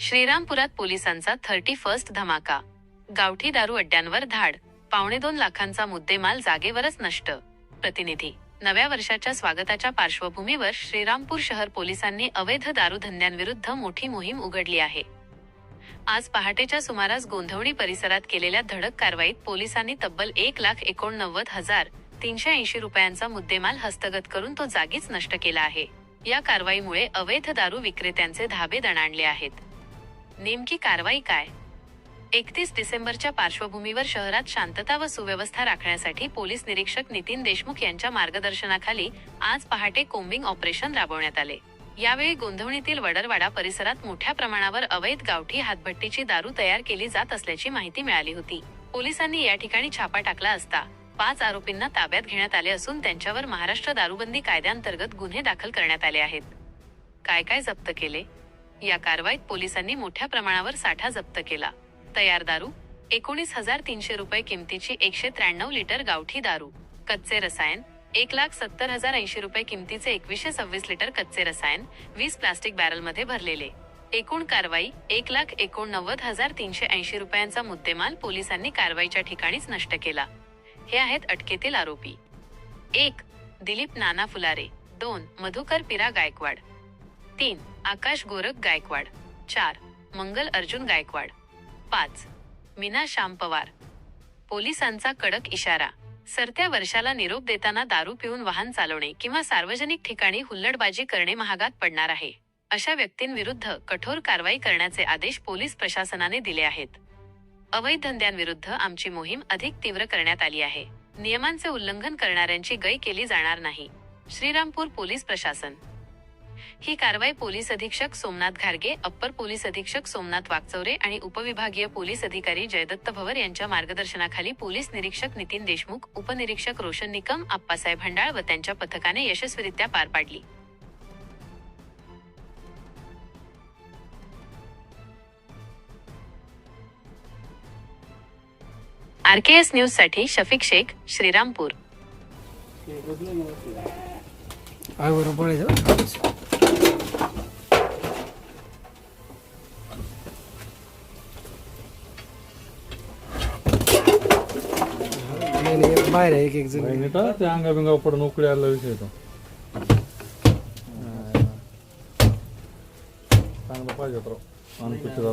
श्रीरामपुरात पोलिसांचा 31 धमाका. गावठी दारू अड्ड्यांवर धाड. 2.25 लाखांचा मुद्देमाल जागेवरच नष्ट. प्रतिनिधी. नव्या वर्षाच्या स्वागताच्या पार्श्वभूमीवर श्रीरामपूर शहर पोलिसांनी अवैध दारूधंद्यांविरुद्ध मोठी मोहीम उघडली आहे. आज पहाटेच्या सुमारास गोंधवडी परिसरात केलेल्या धडक कारवाईत पोलिसांनी तब्बल 1,89,380 रुपयांचा मुद्देमाल हस्तगत करून तो जागीच नष्ट केला आहे. या कारवाईमुळे अवैध दारू विक्रेत्यांचे धाबे दणाणले आहेत. नेमकी कारवाई काय? 31 डिसेंबरच्या पार्श्वभूमीवर शहरात शांतता व सुव्यवस्था राखण्यासाठी पोलीस निरीक्षक नितीन देशमुख यांच्या मार्गदर्शनाखाली आज पहाटे कोम्बिंग ऑपरेशन राबवण्यात आले. यावेळी गोंधवणीतील वडरवाडा परिसरात मोठ्या प्रमाणावर अवैध गावठी हातभट्टीची दारू तयार केली जात असल्याची माहिती मिळाली होती. पोलिसांनी या ठिकाणी छापा टाकला असता 5 आरोपींना ताब्यात घेण्यात आले असून त्यांच्यावर महाराष्ट्र दारूबंदी कायद्याअंतर्गत गुन्हे दाखल करण्यात आले आहेत. काय काय जप्त केले? या कारवाईत पोलिसांनी मोठ्या प्रमाणावर साठा जप्त केला. तयार दारू 19,300 रुपये किमतीची 193 लिटर गावठी दारू. कच्चे रसायन 1,70,080 रुपये किमतीचे 2126 लिटर कच्चे रसायन 20 प्लास्टिक बॅरलमध्ये भरलेले. एकूण कारवाई 1,89,380 रुपयांचा मुद्देमाल पोलिसांनी कारवाईच्या ठिकाणीच नष्ट केला. हे आहेत अटकेतील आरोपी. 1. दिलीप नाना फुलारे. 2. मधुकर पिरा गायकवाड. 3. आकाश गोरख गायकवाड. 4. मंगल अर्जुन गायकवाड. 5. मीना श्याम पवार. पोलिसांचा कडक इशारा. सरत्या वर्षाला निरोप देताना दारू पिऊन वाहन चालवणे किंवा सार्वजनिक ठिकाणी हुल्लडबाजी करणे महागात पडणार आहे. अशा व्यक्तींविरुद्ध कठोर कारवाई करण्याचे आदेश पोलीस प्रशासनाने दिले आहेत. अवैध धंद्यांविरुद्ध आमची मोहीम अधिक तीव्र करण्यात आली आहे. नियमांचे उल्लंघन करणाऱ्यांची गय केली जाणार नाही. श्रीरामपूर पोलीस प्रशासन. ही कारवाई पोलीस अधीक्षक सोमनाथ घारगे, अप्पर पोलीस अधीक्षक सोमनाथ वाकचौरे आणि उपविभागीय पोलीस अधिकारी जयदत्त भवर यांच्या मार्गदर्शनाखाली पोलीस निरीक्षक नितीन देशमुख, उपनिरीक्षक रोशन निकम, आप्पासाहेब हंडाळ व त्यांच्या पथकाने यशस्वीरित्या पार पाडली. RKS न्यूज साठी शफिक शेख, श्रीरामपूर. बाहेर एक एक जण ते अंगा बिंगा पडून उकळी आला विषय तो चांगला पाहिजे तर